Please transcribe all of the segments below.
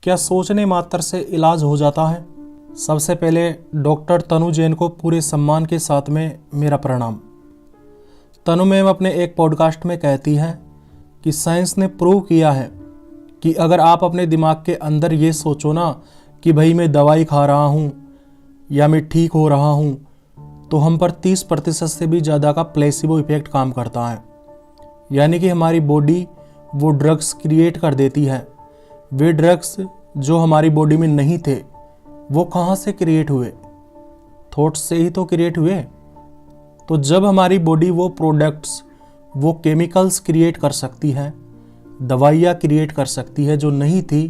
क्या सोचने मात्र से इलाज हो जाता है? सबसे पहले डॉक्टर तनु जैन को पूरे सम्मान के साथ में मेरा प्रणाम। तनु मैम अपने एक पॉडकास्ट में कहती हैं कि साइंस ने प्रूव किया है कि अगर आप अपने दिमाग के अंदर ये सोचो ना कि भाई मैं दवाई खा रहा हूँ या मैं ठीक हो रहा हूँ, तो हम पर 30% से भी ज़्यादा का प्लेसिबो इफेक्ट काम करता है। यानी कि हमारी बॉडी वो ड्रग्स क्रिएट कर देती है। वे ड्रग्स जो हमारी बॉडी में नहीं थे वो कहाँ से क्रिएट हुए? थॉट्स से ही तो क्रिएट हुए। तो जब हमारी बॉडी वो प्रोडक्ट्स, वो केमिकल्स क्रिएट कर सकती है, दवाइयाँ क्रिएट कर सकती है जो नहीं थी,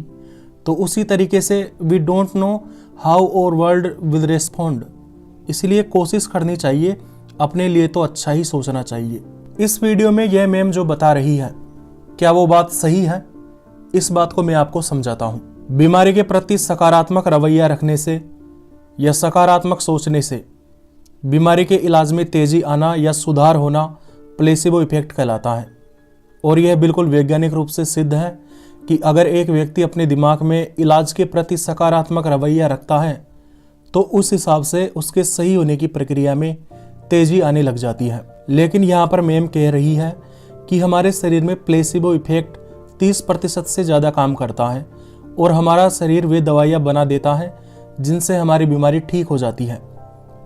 तो उसी तरीके से we don't know how our world will respond. इसलिए कोशिश करनी चाहिए, अपने लिए तो अच्छा ही सोचना चाहिए। इस वीडियो में यह मैम जो बता रही है, क्या वो बात सही है? इस बात को मैं आपको समझाता हूँ। बीमारी के प्रति सकारात्मक रवैया रखने से या सकारात्मक सोचने से बीमारी के इलाज में तेजी आना या सुधार होना प्लेसिबो इफेक्ट कहलाता है। और यह बिल्कुल वैज्ञानिक रूप से सिद्ध है कि अगर एक व्यक्ति अपने दिमाग में इलाज के प्रति सकारात्मक रवैया रखता है तो उस हिसाब से उसके सही होने की प्रक्रिया में तेजी आने लग जाती है। लेकिन यहाँ पर मैम कह रही है कि हमारे शरीर में प्लेसिबो इफेक्ट 30% से ज़्यादा काम करता है और हमारा शरीर वे दवाइयाँ बना देता है जिनसे हमारी बीमारी ठीक हो जाती है।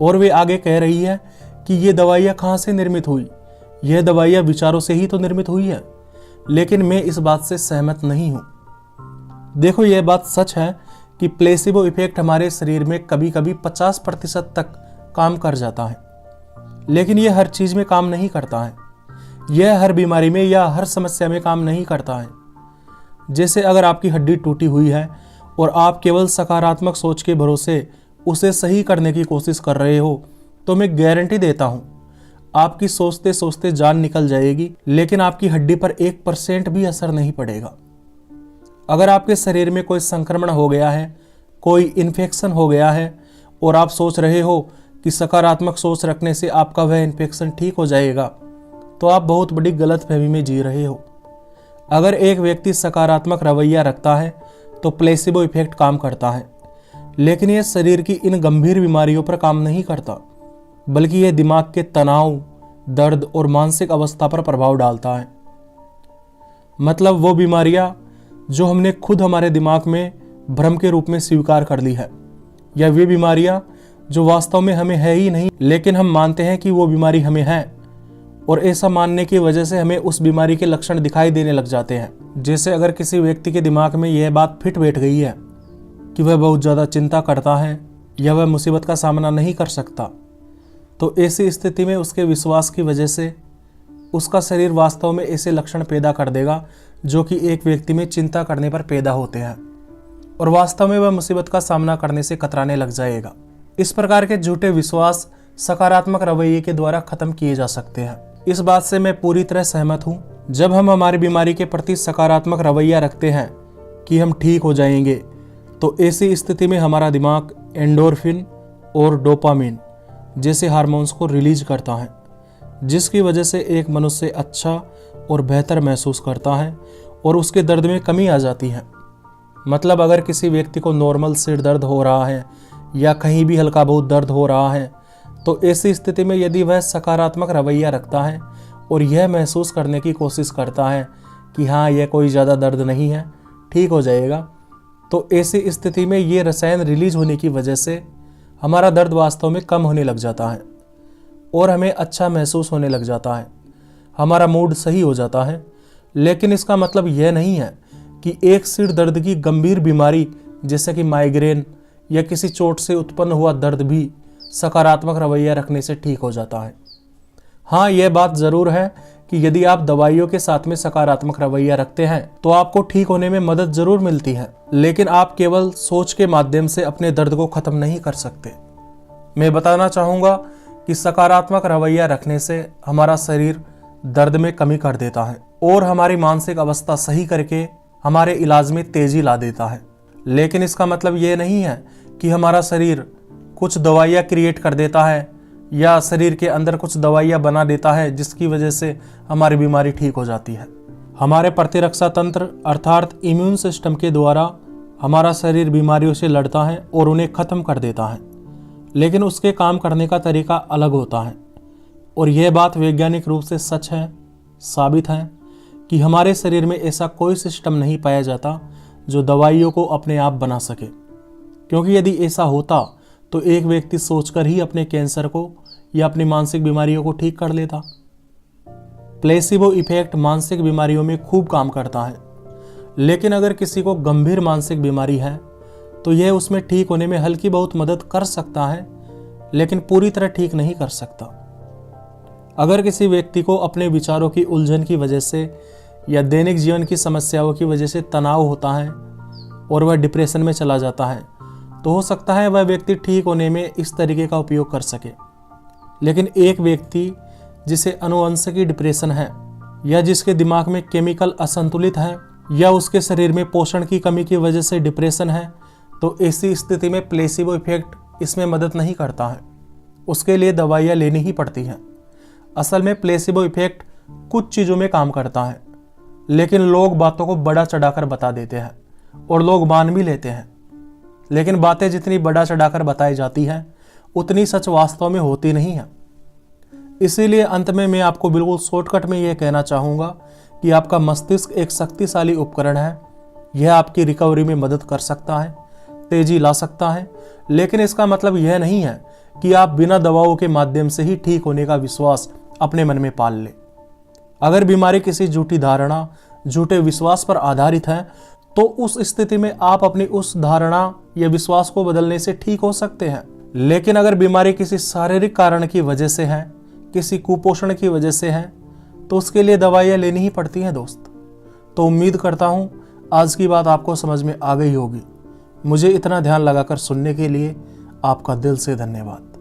और वे आगे कह रही है कि ये दवाइयाँ कहाँ से निर्मित हुई? यह दवाइयाँ विचारों से ही तो निर्मित हुई है। लेकिन मैं इस बात से सहमत नहीं हूँ। देखो, यह बात सच है कि प्लेसिबो इफेक्ट हमारे शरीर में कभी कभी 50% तक काम कर जाता है, लेकिन यह हर चीज़ में काम नहीं करता है। यह हर बीमारी में या हर समस्या में काम नहीं करता है। जैसे अगर आपकी हड्डी टूटी हुई है और आप केवल सकारात्मक सोच के भरोसे उसे सही करने की कोशिश कर रहे हो, तो मैं गारंटी देता हूँ आपकी सोचते सोचते जान निकल जाएगी, लेकिन आपकी हड्डी पर 1% भी असर नहीं पड़ेगा। अगर आपके शरीर में कोई संक्रमण हो गया है, कोई इन्फेक्शन हो गया है और आप सोच रहे हो कि सकारात्मक सोच रखने से आपका वह इन्फेक्शन ठीक हो जाएगा, तो आप बहुत बड़ी गलतफहमी में जी रहे हो। अगर एक व्यक्ति सकारात्मक रवैया रखता है तो प्लेसिबो इफेक्ट काम करता है, लेकिन यह शरीर की इन गंभीर बीमारियों पर काम नहीं करता, बल्कि यह दिमाग के तनाव, दर्द और मानसिक अवस्था पर प्रभाव डालता है। मतलब वो बीमारियां जो हमने खुद हमारे दिमाग में भ्रम के रूप में स्वीकार कर ली है, या वे बीमारियां जो वास्तव में हमें है ही नहीं, लेकिन हम मानते हैं कि वो बीमारी हमें है, और ऐसा मानने की वजह से हमें उस बीमारी के लक्षण दिखाई देने लग जाते हैं। जैसे अगर किसी व्यक्ति के दिमाग में यह बात फिट बैठ गई है कि वह बहुत ज़्यादा चिंता करता है या वह मुसीबत का सामना नहीं कर सकता, तो ऐसी स्थिति में उसके विश्वास की वजह से उसका शरीर वास्तव में ऐसे लक्षण पैदा कर देगा जो कि एक व्यक्ति में चिंता करने पर पैदा होते हैं, और वास्तव में वह मुसीबत का सामना करने से कतराने लग जाएगा। इस प्रकार के झूठे विश्वास सकारात्मक रवैये के द्वारा खत्म किए जा सकते हैं। इस बात से मैं पूरी तरह सहमत हूँ। जब हम हमारी बीमारी के प्रति सकारात्मक रवैया रखते हैं कि हम ठीक हो जाएंगे, तो ऐसी स्थिति में हमारा दिमाग एंडोर्फिन और डोपामिन जैसे हार्मोन्स को रिलीज करता है, जिसकी वजह से एक मनुष्य अच्छा और बेहतर महसूस करता है और उसके दर्द में कमी आ जाती है। मतलब अगर किसी व्यक्ति को नॉर्मल सिर दर्द हो रहा है या कहीं भी हल्का बहुत दर्द हो रहा है, तो ऐसी स्थिति में यदि वह सकारात्मक रवैया रखता है और यह महसूस करने की कोशिश करता है कि हाँ, यह कोई ज़्यादा दर्द नहीं है, ठीक हो जाएगा, तो ऐसी स्थिति में ये रसायन रिलीज होने की वजह से हमारा दर्द वास्तव में कम होने लग जाता है और हमें अच्छा महसूस होने लग जाता है, हमारा मूड सही हो जाता है। लेकिन इसका मतलब यह नहीं है कि एक सिर दर्द की गंभीर बीमारी जैसे कि माइग्रेन या किसी चोट से उत्पन्न हुआ दर्द भी सकारात्मक रवैया रखने से ठीक हो जाता है। हाँ, यह बात ज़रूर है कि यदि आप दवाइयों के साथ में सकारात्मक रवैया रखते हैं तो आपको ठीक होने में मदद ज़रूर मिलती है, लेकिन आप केवल सोच के माध्यम से अपने दर्द को ख़त्म नहीं कर सकते। मैं बताना चाहूँगा कि सकारात्मक रवैया रखने से हमारा शरीर दर्द में कमी कर देता है और हमारी मानसिक अवस्था सही करके हमारे इलाज में तेज़ी ला देता है। लेकिन इसका मतलब ये नहीं है कि हमारा शरीर कुछ दवाइयाँ क्रिएट कर देता है या शरीर के अंदर कुछ दवाइयाँ बना देता है जिसकी वजह से हमारी बीमारी ठीक हो जाती है। हमारे प्रतिरक्षा तंत्र अर्थात इम्यून सिस्टम के द्वारा हमारा शरीर बीमारियों से लड़ता है और उन्हें ख़त्म कर देता है, लेकिन उसके काम करने का तरीका अलग होता है। और यह बात वैज्ञानिक रूप से सच है, साबित है कि हमारे शरीर में ऐसा कोई सिस्टम नहीं पाया जाता जो दवाइयों को अपने आप बना सके, क्योंकि यदि ऐसा होता तो एक व्यक्ति सोचकर ही अपने कैंसर को या अपनी मानसिक बीमारियों को ठीक कर लेता। प्लेसिबो इफेक्ट मानसिक बीमारियों में खूब काम करता है, लेकिन अगर किसी को गंभीर मानसिक बीमारी है तो यह उसमें ठीक होने में हल्की बहुत मदद कर सकता है, लेकिन पूरी तरह ठीक नहीं कर सकता। अगर किसी व्यक्ति को अपने विचारों की उलझन की वजह से या दैनिक जीवन की समस्याओं की वजह से तनाव होता है और वह डिप्रेशन में चला जाता है, तो हो सकता है वह व्यक्ति ठीक होने में इस तरीके का उपयोग कर सके। लेकिन एक व्यक्ति जिसे आनुवंशिकी डिप्रेशन है, या जिसके दिमाग में केमिकल असंतुलित है, या उसके शरीर में पोषण की कमी की वजह से डिप्रेशन है, तो ऐसी स्थिति में प्लेसिबो इफेक्ट इसमें मदद नहीं करता है, उसके लिए दवाइयाँ लेनी ही पड़ती हैं। असल में प्लेसिबो इफेक्ट कुछ चीज़ों में काम करता है, लेकिन लोग बातों को बड़ा चढ़ाकर बता देते हैं और लोग मान भी लेते हैं। लेकिन बातें जितनी बड़ा चढ़ाकर बताई जाती हैं उतनी सच वास्तव में होती नहीं है। इसीलिए अंत में मैं आपको बिल्कुल शॉर्टकट में यह कहना चाहूँगा कि आपका मस्तिष्क एक शक्तिशाली उपकरण है। यह आपकी रिकवरी में मदद कर सकता है, तेजी ला सकता है, लेकिन इसका मतलब यह नहीं है कि आप बिना दवाओं के माध्यम से ही ठीक होने का विश्वास अपने मन में पाल लें। अगर बीमारी किसी झूठी धारणा, झूठे विश्वास पर आधारित है, तो उस स्थिति में आप अपनी उस धारणा या विश्वास को बदलने से ठीक हो सकते हैं। लेकिन अगर बीमारी किसी शारीरिक कारण की वजह से है, किसी कुपोषण की वजह से है, तो उसके लिए दवाइयाँ लेनी ही पड़ती हैं दोस्त। तो उम्मीद करता हूँ आज की बात आपको समझ में आ गई होगी। मुझे इतना ध्यान लगाकर सुनने के लिए आपका दिल से धन्यवाद।